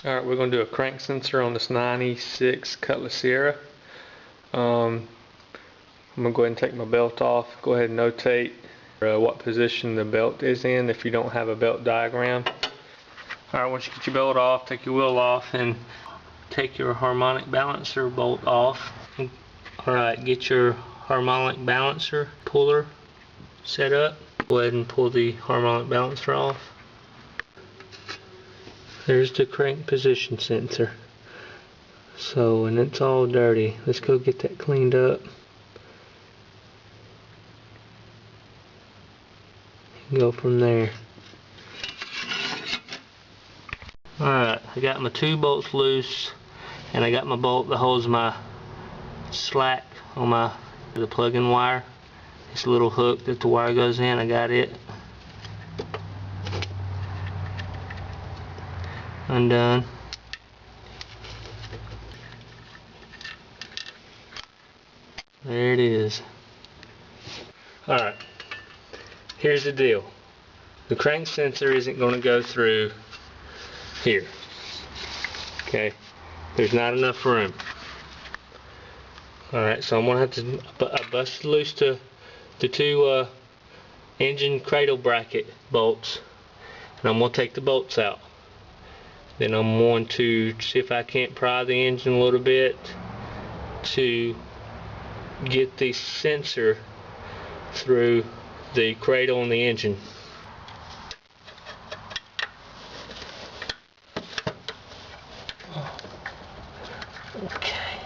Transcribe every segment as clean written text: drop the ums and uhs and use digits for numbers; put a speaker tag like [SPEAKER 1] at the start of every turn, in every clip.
[SPEAKER 1] Alright, we're going to do a crank sensor on this 96 Cutlass Ciera. I'm going to go ahead and take my belt off. Go ahead and notate what position the belt is in if you don't have a belt diagram. Alright, once you get your belt off, take your wheel off and take your harmonic balancer bolt off. Alright, get your harmonic balancer puller set up. Go ahead and pull the harmonic balancer off. There's the crank position sensor. So, and it's all dirty. Let's go get that cleaned up. And go from there. Alright, I got my 2 bolts loose, and I got my bolt that holds my slack on the plug-in wire. This little hook that the wire goes in, I got it undone. There it is. Alright, here's the deal. The crank sensor isn't going to go through here. Okay, there's not enough room. Alright, so I'm going to have to bust loose the 2 engine cradle bracket bolts, and I'm going to take the bolts out. Then I'm going to see if I can't pry the engine a little bit to get the sensor through the cradle and the engine. Okay.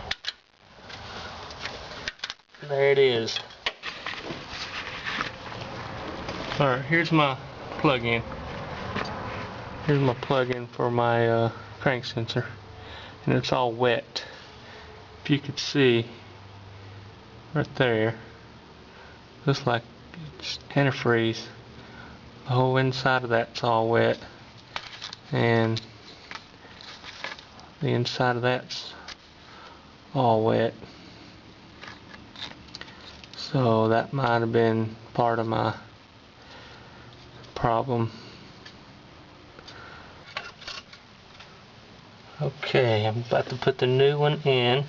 [SPEAKER 1] There it is. Alright, here's my plug-in. Here's my plug-in for my crank sensor, and it's all wet. If you could see right there, looks like it's antifreeze. The whole inside of that's all wet, and the inside of that's all wet. So that might have been part of my problem. Okay, I'm about to put the new one in.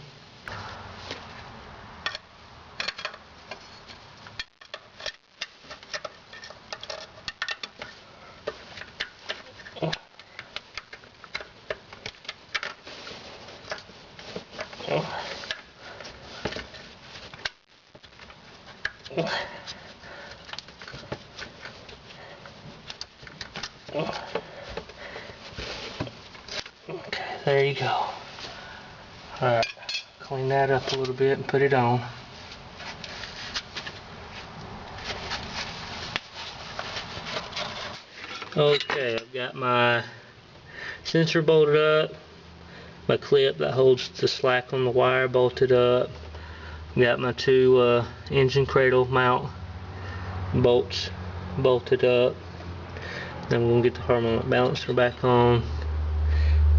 [SPEAKER 1] Okay, there you go. Alright, clean that up a little bit and put it on. Okay, I've got my sensor bolted up, my clip that holds the slack on the wire bolted up, got my 2 engine cradle mount bolts bolted up. Then I'm going to get the harmonic balancer back on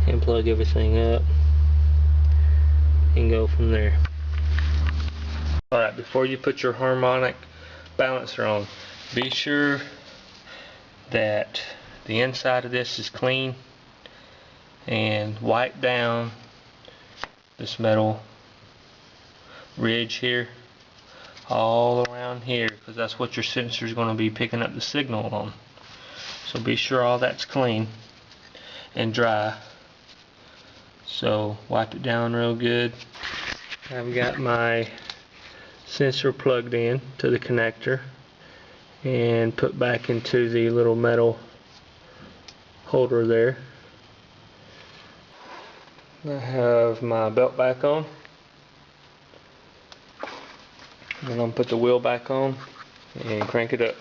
[SPEAKER 1] and plug everything up and go from there. Alright, before you put your harmonic balancer on, be sure that the inside of this is clean, and wipe down this metal ridge here all around here, because that's what your sensor is going to be picking up the signal on. So be sure all that's clean and dry. So wipe it down real good. I've got my sensor plugged in to the connector and put back into the little metal holder there. I have my belt back on. I'm going to put the wheel back on and crank it up.